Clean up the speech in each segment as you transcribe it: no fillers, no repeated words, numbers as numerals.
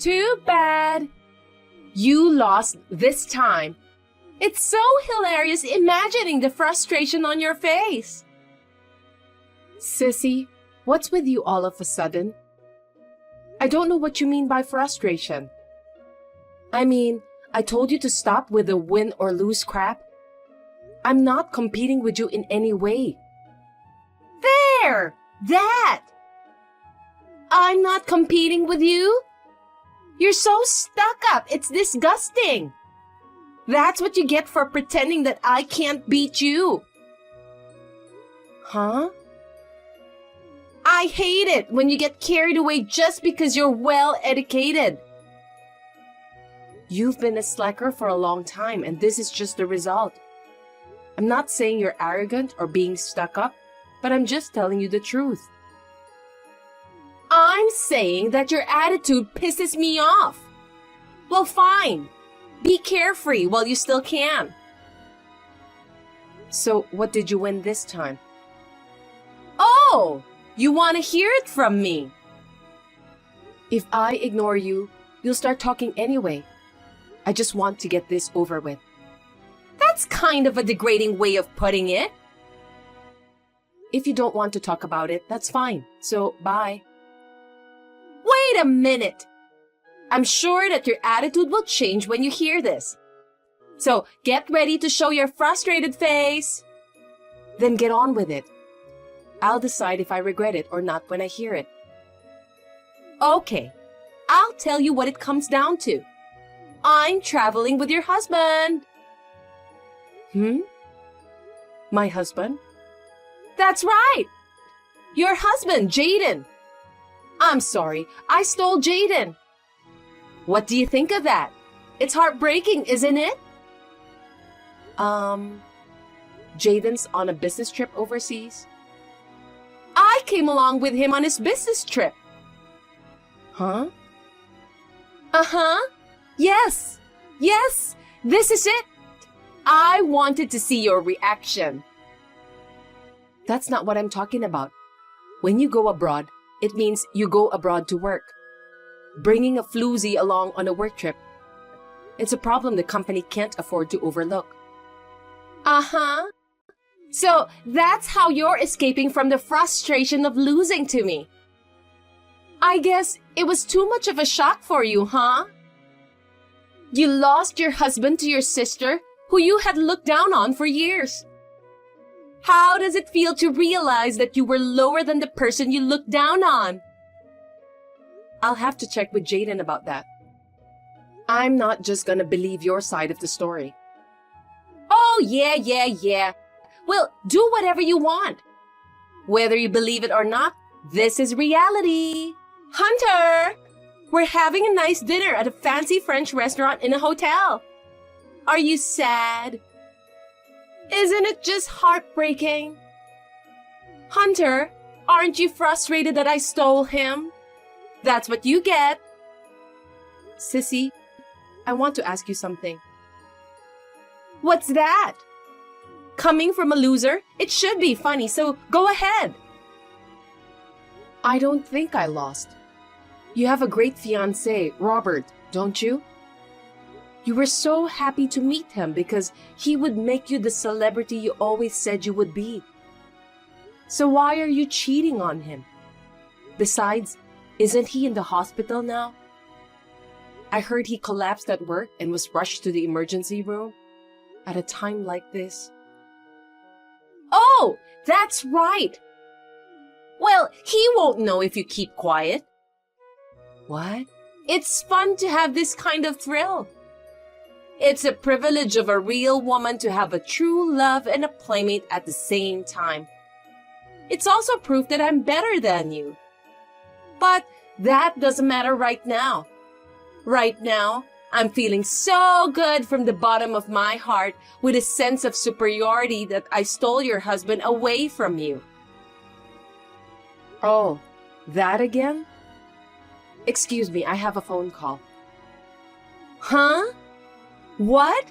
Too bad. You lost this time. It's so hilarious imagining the frustration on your face. Sissy, what's with you all of a sudden? I don't know what you mean by frustration. I mean, I told you to stop with the win or lose crap. I'm not competing with you in any way. There! That! I'm not competing with you? You're so stuck up, it's disgusting. That's what you get for pretending that I can't beat you. Huh? I hate it when you get carried away just because you're well educated. You've been a slacker for a long time, and this is just the result. I'm not saying you're arrogant or being stuck up, but I'm just telling you the truth. I'm saying that your attitude pisses me off. Well, fine. Be carefree while you still can. So, what did you win this time? Oh, you want to hear it from me? If I ignore you, you'll start talking anyway. I just want to get this over with. That's kind of a degrading way of putting it. If you don't want to talk about it, that's fine. So, bye. Wait a minute. I'm sure that your attitude will change when you hear this. So, get ready to show your frustrated face. Then get on with it. I'll decide if I regret it or not when I hear it. Okay, I'll tell you what it comes down to. I'm traveling with your husband. My husband? That's right. Your husband, Jaden. I'm sorry, I stole Jaden. What do you think of that? It's heartbreaking, isn't it? Jaden's on a business trip overseas. I came along with him on his business trip. Huh? Uh-huh. Yes, this is it. I wanted to see your reaction. That's not what I'm talking about. When you go abroad, it means you go abroad to work. Bringing a floozy along on a work trip, it's a problem the company can't afford to overlook. Uh-huh. So that's how you're escaping from the frustration of losing to me. I guess it was too much of a shock for you, huh? You lost your husband to your sister, who you had looked down on for years. How does it feel to realize that you were lower than the person you looked down on? I'll have to check with Jaden about that. I'm not just gonna believe your side of the story. Oh, yeah. Well, do whatever you want. Whether you believe it or not, this is reality. Hunter, we're having a nice dinner at a fancy French restaurant in a hotel. Are you sad? Isn't it just heartbreaking? Hunter, aren't you frustrated that I stole him? That's what you get. Sissy, I want to ask you something. What's that? Coming from a loser, it should be funny, so go ahead. I don't think I lost. You have a great fiancé, Robert, don't you? You were so happy to meet him because he would make you the celebrity you always said you would be. So why are you cheating on him? Besides, isn't he in the hospital now? I heard he collapsed at work and was rushed to the emergency room at a time like this. Oh, that's right. Well, he won't know if you keep quiet. What? It's fun to have this kind of thrill. It's a privilege of a real woman to have a true love and a playmate at the same time. It's also proof that I'm better than you. But that doesn't matter right now. Right now, I'm feeling so good from the bottom of my heart with a sense of superiority that I stole your husband away from you. Oh, that again? Excuse me, I have a phone call. Huh? What?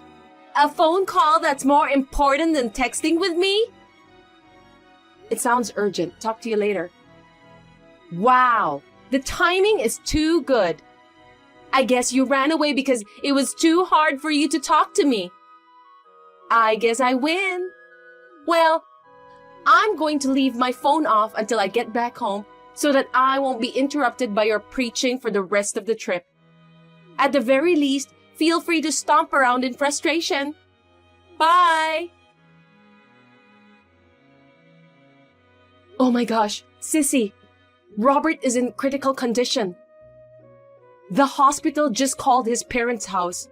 A phone call that's more important than texting with me? It sounds urgent. Talk to you later. Wow, the timing is too good. I guess you ran away because it was too hard for you to talk to me. I guess I win. Well, I'm going to leave my phone off until I get back home so that I won't be interrupted by your preaching for the rest of the trip. At the very least, feel free to stomp around in frustration. Bye! Oh my gosh, Sissy, Robert is in critical condition. The hospital just called his parents' house.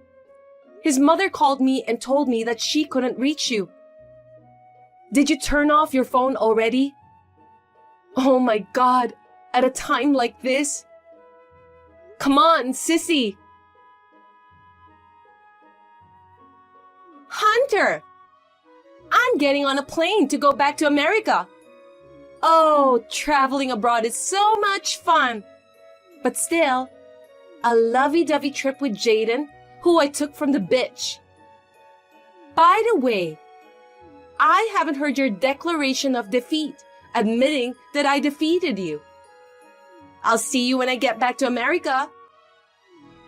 His mother called me and told me that she couldn't reach you. Did you turn off your phone already? Oh my God, at a time like this? Come on, Sissy! Hunter! I'm getting on a plane to go back to America. Oh, traveling abroad is so much fun. But still, a lovey-dovey trip with Jaden, who I took from the beach. By the way, I haven't heard your declaration of defeat, admitting that I defeated you. I'll see you when I get back to America.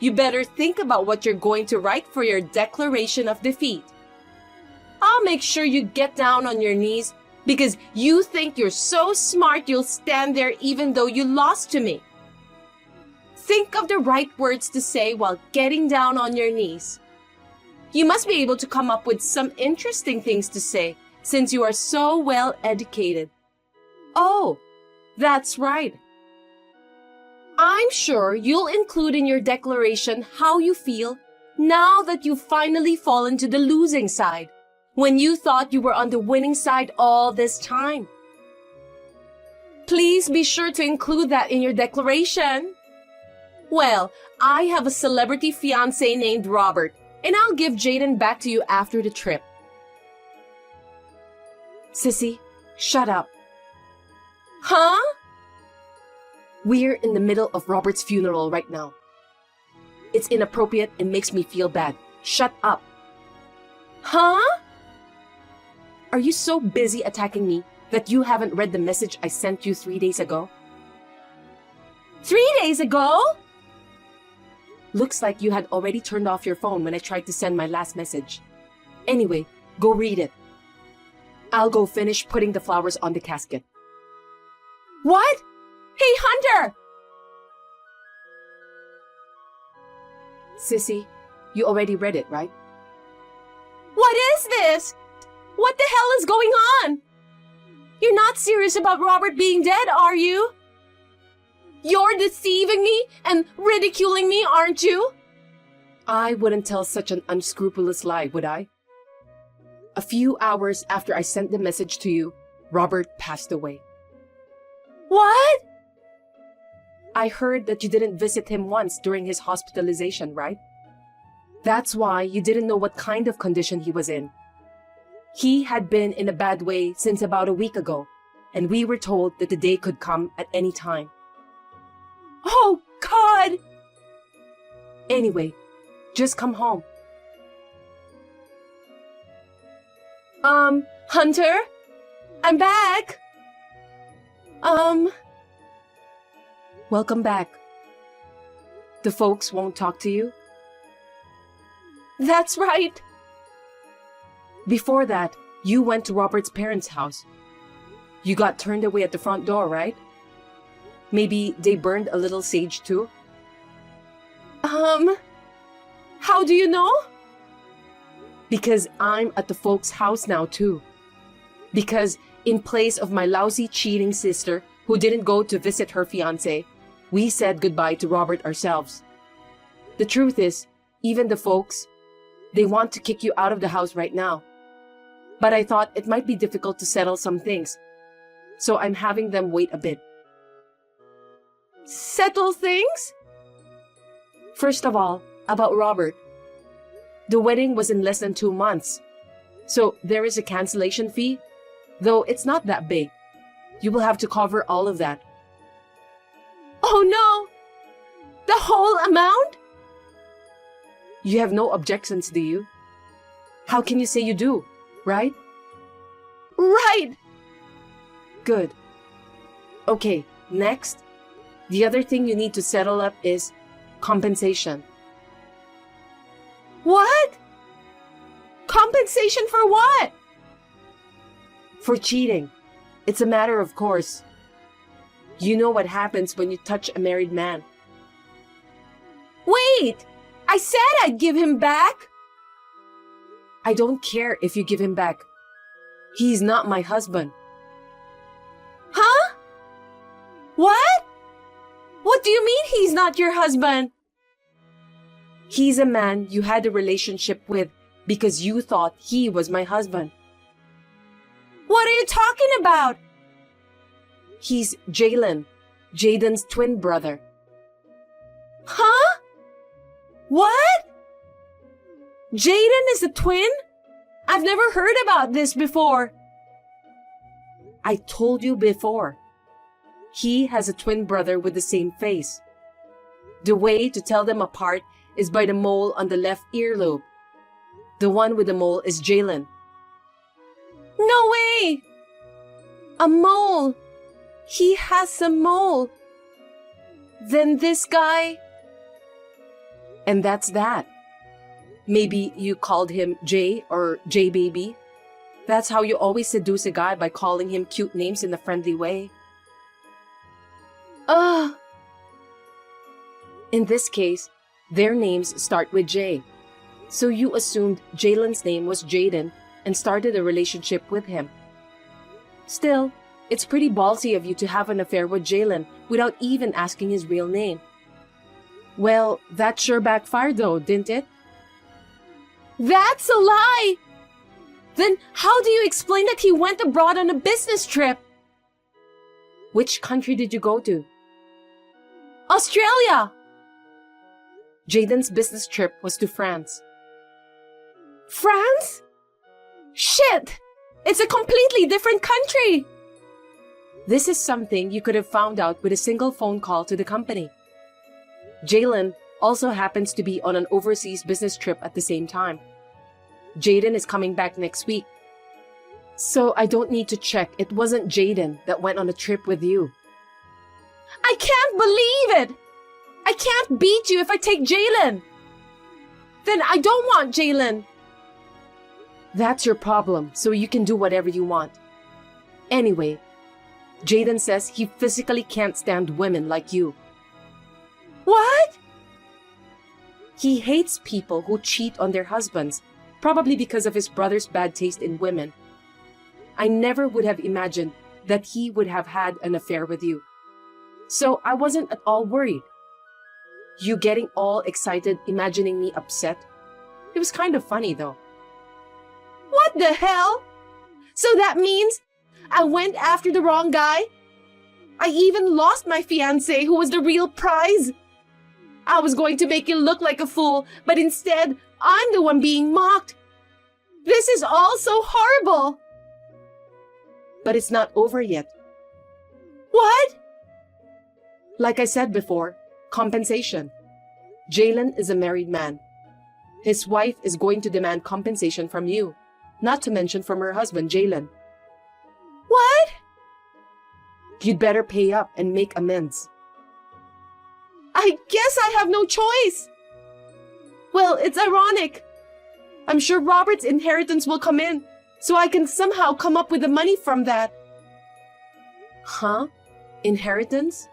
You better think about what you're going to write for your declaration of defeat. I'll make sure you get down on your knees because you think you're so smart you'll stand there even though you lost to me. Think of the right words to say while getting down on your knees. You must be able to come up with some interesting things to say since you are so well educated. Oh, that's right. I'm sure you'll include in your declaration how you feel now that you've finally fallen to the losing side, when you thought you were on the winning side all this time. Please be sure to include that in your declaration. Well, I have a celebrity fiancé named Robert, and I'll give Jaden back to you after the trip. Sissy, shut up. Huh? We're in the middle of Robert's funeral right now. It's inappropriate and makes me feel bad. Shut up. Huh? Are you so busy attacking me that you haven't read the message I sent you 3 days ago? 3 days ago? Looks like you had already turned off your phone when I tried to send my last message. Anyway, go read it. I'll go finish putting the flowers on the casket. What? Hey, Hunter! Sissy, you already read it, right? What is this? What the hell is going on? You're not serious about Robert being dead, are you? You're deceiving me and ridiculing me, aren't you? I wouldn't tell such an unscrupulous lie, would I? A few hours after I sent the message to you, Robert passed away. What? I heard that you didn't visit him once during his hospitalization, right? That's why you didn't know what kind of condition he was in. He had been in a bad way since about a week ago, and we were told that the day could come at any time. Oh, God! Anyway, just come home. Hunter? I'm back! Welcome back. The folks won't talk to you? That's right. Before that, you went to Robert's parents' house. You got turned away at the front door, right? Maybe they burned a little sage too? How do you know? Because I'm at the folks' house now too. Because in place of my lousy cheating sister who didn't go to visit her fiancé, we said goodbye to Robert ourselves. The truth is, even the folks, they want to kick you out of the house right now. But I thought it might be difficult to settle some things, so I'm having them wait a bit. Settle things? First of all, about Robert. The wedding was in less than 2 months, so there is a cancellation fee, though it's not that big. You will have to cover all of that. Oh no! The whole amount? You have no objections, do you? How can you say you do, right? Right! Good. Okay, next. The other thing you need to settle up is Compensation. What? Compensation for what? For cheating. It's a matter of course. You know what happens when you touch a married man. Wait! I said I'd give him back! I don't care if you give him back. He's not my husband. Huh? What? What do you mean he's not your husband? He's a man you had a relationship with because you thought he was my husband. What are you talking about? He's Jalen, Jaden's twin brother. Huh? What? Jaden is a twin? I've never heard about this before. I told you before. He has a twin brother with the same face. The way to tell them apart is by the mole on the left earlobe. The one with the mole is Jalen. No way! A mole! He has a mole. Then this guy... And that's that. Maybe you called him Jay or J Baby. That's how you always seduce a guy, by calling him cute names in a friendly way. In this case, their names start with J. So you assumed Jalen's name was Jaden and started a relationship with him. Still, it's pretty ballsy of you to have an affair with Jalen without even asking his real name. Well, that sure backfired though, didn't it? That's a lie! Then how do you explain that he went abroad on a business trip? Which country did you go to? Australia! Jaden's business trip was to France. France? Shit! It's a completely different country! This is something you could have found out with a single phone call to the company. Jalen also happens to be on an overseas business trip at the same time. Jaden is coming back next week. So I don't need to check. It wasn't Jaden that went on a trip with you. I can't believe it! I can't beat you if I take Jalen! Then I don't want Jalen! That's your problem, so you can do whatever you want. Anyway, Jaden says he physically can't stand women like you. What? He hates people who cheat on their husbands, probably because of his brother's bad taste in women. I never would have imagined that he would have had an affair with you. So I wasn't at all worried. You getting all excited, imagining me upset? It was kind of funny though. What the hell? So that means I went after the wrong guy? I even lost my fiancé, who was the real prize. I was going to make you look like a fool, but instead, I'm the one being mocked. This is all so horrible. But it's not over yet. What? Like I said before, compensation. Jalen is a married man. His wife is going to demand compensation from you, not to mention from her husband, Jalen. What? You'd better pay up and make amends. I guess I have no choice. Well, it's ironic. I'm sure Robert's inheritance will come in, so I can somehow come up with the money from that. Huh? Inheritance?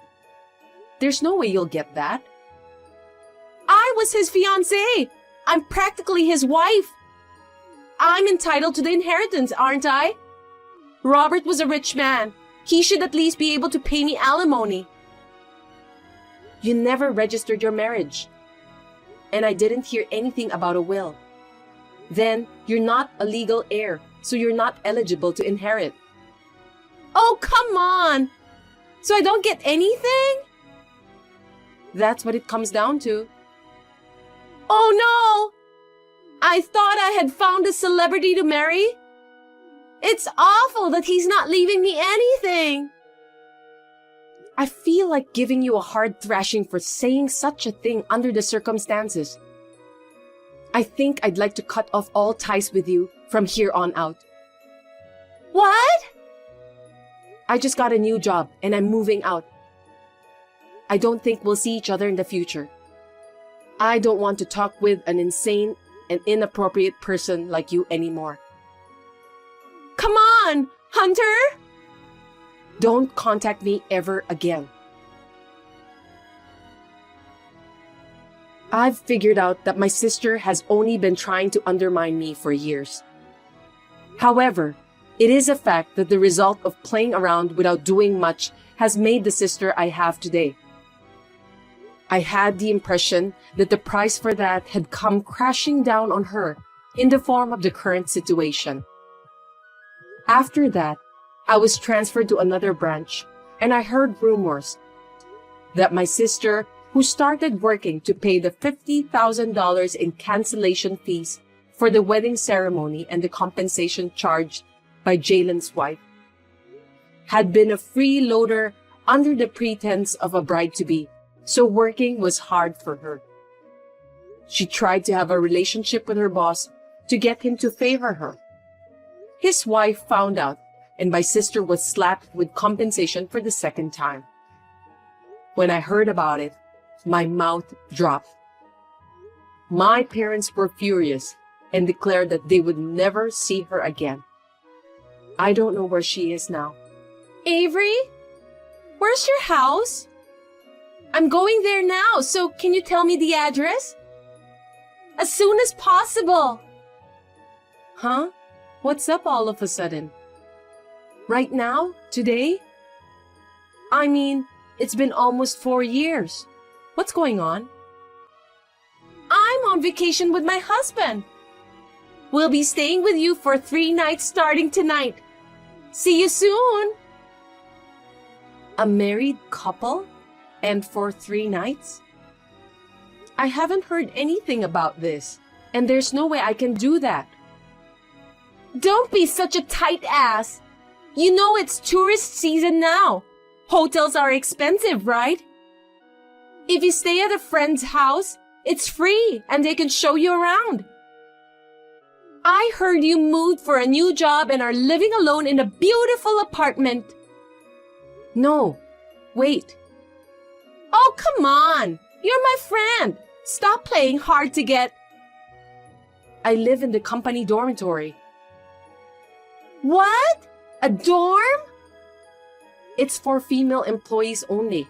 There's no way you'll get that. I was his fiancée. I'm practically his wife. I'm entitled to the inheritance, aren't I? Robert was a rich man. He should at least be able to pay me alimony. You never registered your marriage. And I didn't hear anything about a will. Then you're not a legal heir, so you're not eligible to inherit. Oh, come on! So I don't get anything? That's what it comes down to. Oh no! I thought I had found a celebrity to marry. It's awful that he's not leaving me anything. I feel like giving you a hard thrashing for saying such a thing under the circumstances. I think I'd like to cut off all ties with you from here on out. What? I just got a new job and I'm moving out. I don't think we'll see each other in the future. I don't want to talk with an insane and inappropriate person like you anymore. Come on, Hunter! Don't contact me ever again. I've figured out that my sister has only been trying to undermine me for years. However, it is a fact that the result of playing around without doing much has made the sister I have today. I had the impression that the price for that had come crashing down on her in the form of the current situation. After that, I was transferred to another branch, and I heard rumors that my sister, who started working to pay the $50,000 in cancellation fees for the wedding ceremony and the compensation charged by Jalen's wife, had been a freeloader under the pretense of a bride-to-be, so working was hard for her. She tried to have a relationship with her boss to get him to favor her. His wife found out, and my sister was slapped with compensation for the second time. When I heard about it, my mouth dropped. My parents were furious and declared that they would never see her again. I don't know where she is now. Avery? Where's your house? I'm going there now, so can you tell me the address? As soon as possible. Huh? What's up all of a sudden? Right now? Today? I mean, it's been almost 4 years. What's going on? I'm on vacation with my husband. We'll be staying with you for 3 nights starting tonight. See you soon. A married couple? And for 3 nights? I haven't heard anything about this, and there's no way I can do that. Don't be such a tight ass. You know it's tourist season now. Hotels are expensive, right? If you stay at a friend's house, it's free and they can show you around. I heard you moved for a new job and are living alone in a beautiful apartment. No, wait. Oh, come on. You're my friend. Stop playing hard to get. I live in the company dormitory. What? A dorm? It's for female employees only.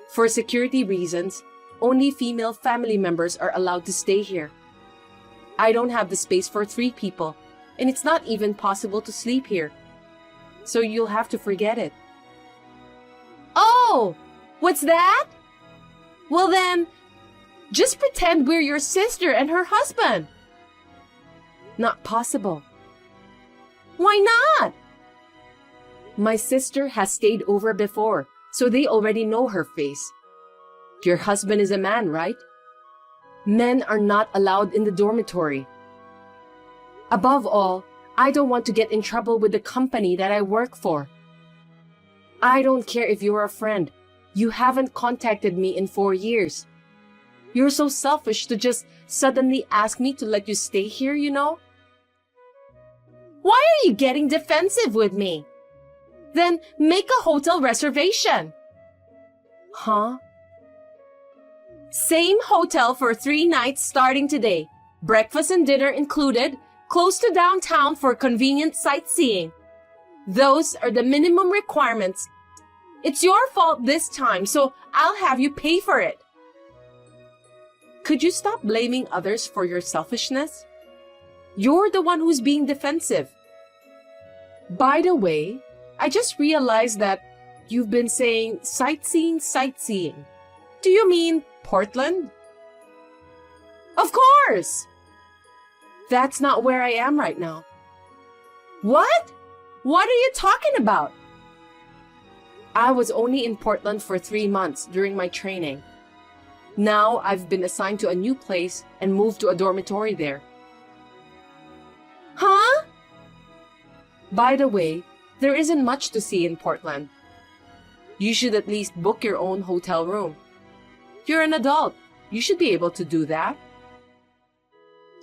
For security reasons, only female family members are allowed to stay here. I don't have the space for 3 people, and it's not even possible to sleep here. So you'll have to forget it. Oh, what's that? Well then, just pretend we're your sister and her husband. Not possible. Why not? My sister has stayed over before, so they already know her face. Your husband is a man, right? Men are not allowed in the dormitory. Above all, I don't want to get in trouble with the company that I work for. I don't care if you're a friend. You haven't contacted me in 4 years. You're so selfish to just suddenly ask me to let you stay here, you know? Why are you getting defensive with me? Then make a hotel reservation. Huh? Same hotel for 3 nights starting today. Breakfast and dinner included, close to downtown for convenient sightseeing. Those are the minimum requirements. It's your fault this time, so I'll have you pay for it. Could you stop blaming others for your selfishness? You're the one who's being defensive. By the way, I just realized that you've been saying sightseeing. Do you mean Portland? Of course! That's not where I am right now. What? What are you talking about? I was only in Portland for 3 months during my training. Now I've been assigned to a new place and moved to a dormitory there. Huh? By the way, there isn't much to see in Portland. You should at least book your own hotel room. You're an adult. You should be able to do that.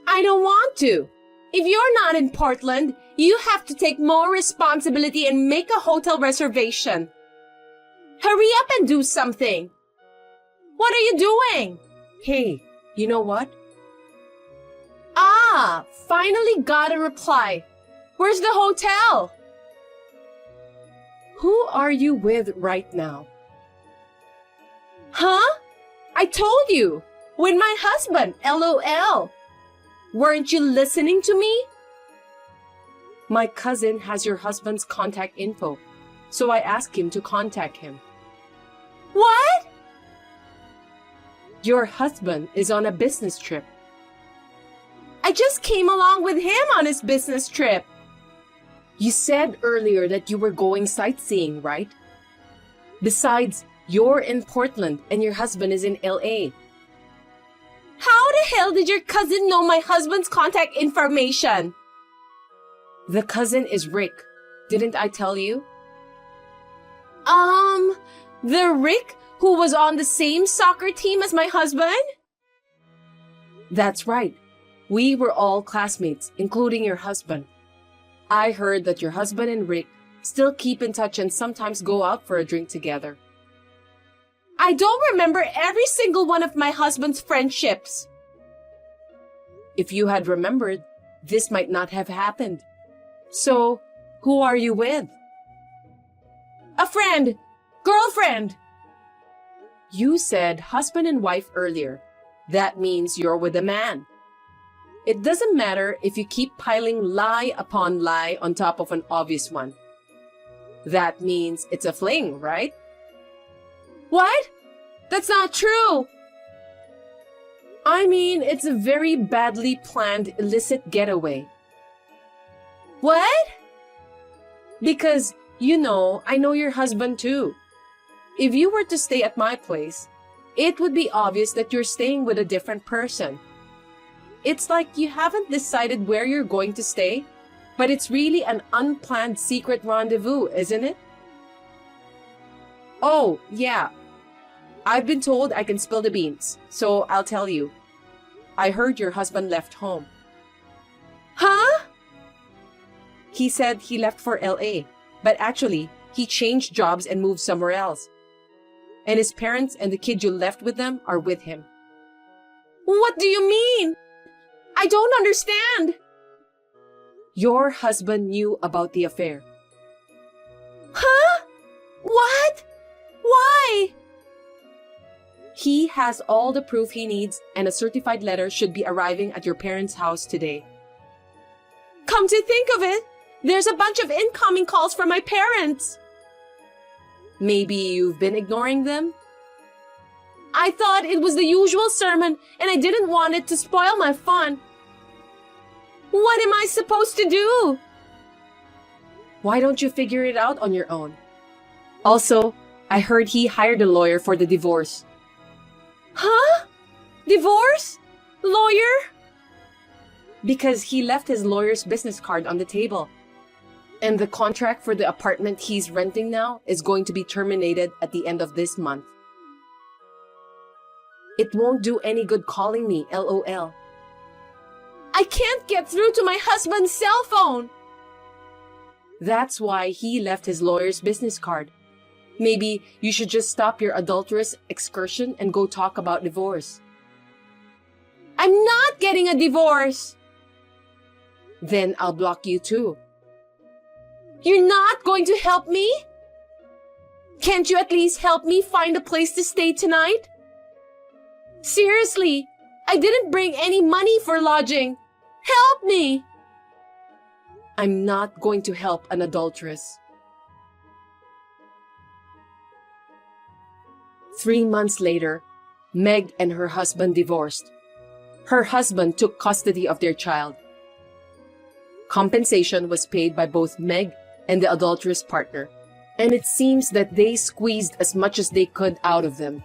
I don't want to. If you're not in Portland, you have to take more responsibility and make a hotel reservation. Hurry up and do something. What are you doing? Hey, You know what? Ah, finally got a reply. Where's the hotel? Who are you with right now? Huh? I told you. With my husband, LOL. Weren't you listening to me? My cousin has your husband's contact info, so I asked him to contact him. What? Your husband is on a business trip. I just came along with him on his business trip. You said earlier that you were going sightseeing, right? Besides, you're in Portland and your husband is in LA. How the hell did your cousin know my husband's contact information? The cousin is Rick. Didn't I tell you? The Rick who was on the same soccer team as my husband? That's right. We were all classmates, including your husband. I heard that your husband and Rick still keep in touch and sometimes go out for a drink together. I don't remember every single one of my husband's friendships. If you had remembered, this might not have happened. So, who are you with? A friend. Girlfriend. You said husband and wife earlier. That means you're with a man. It doesn't matter if you keep piling lie upon lie on top of an obvious one. That means it's a fling, right? What? That's not true. I mean, it's a very badly planned illicit getaway. What? Because, I know your husband too. If you were to stay at my place, it would be obvious that you're staying with a different person. It's like you haven't decided where you're going to stay, but it's really an unplanned secret rendezvous, isn't it? Oh, yeah. I've been told I can spill the beans, so I'll tell you. I heard your husband left home. Huh? He said he left for LA, but actually, he changed jobs and moved somewhere else. And his parents and the kid you left with them are with him. What do you mean? I don't understand. Your husband knew about the affair. Huh? What? Why? He has all the proof he needs, and a certified letter should be arriving at your parents' house today. Come to think of it, there's a bunch of incoming calls from my parents. Maybe you've been ignoring them? I thought it was the usual sermon, and I didn't want it to spoil my fun. What am I supposed to do? Why don't you figure it out on your own? Also, I heard he hired a lawyer for the divorce. Huh? Divorce? Lawyer? Because he left his lawyer's business card on the table. And the contract for the apartment he's renting now is going to be terminated at the end of this month. It won't do any good calling me, LOL. I can't get through to my husband's cell phone. That's why he left his lawyer's business card. Maybe you should just stop your adulterous excursion and go talk about divorce. I'm not getting a divorce. Then I'll block you too. You're not going to help me? Can't you at least help me find a place to stay tonight? Seriously, I didn't bring any money for lodging. Help me! I'm not going to help an adulteress. 3 months later, Meg and her husband divorced. Her husband took custody of their child. Compensation was paid by both Meg and the adulterous partner, and it seems that they squeezed as much as they could out of them.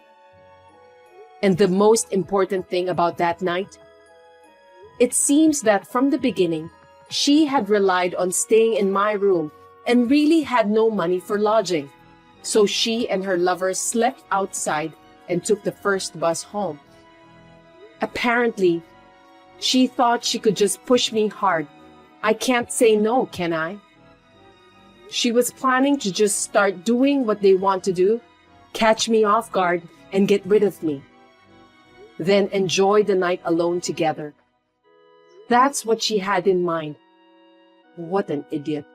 And the most important thing about that night? It seems that from the beginning, she had relied on staying in my room and really had no money for lodging. So she and her lover slept outside and took the first bus home. Apparently, she thought she could just push me hard. I can't say no, can I? She was planning to just start doing what they want to do, catch me off guard, and get rid of me. then enjoy the night alone together. That's what she had in mind. What an idiot.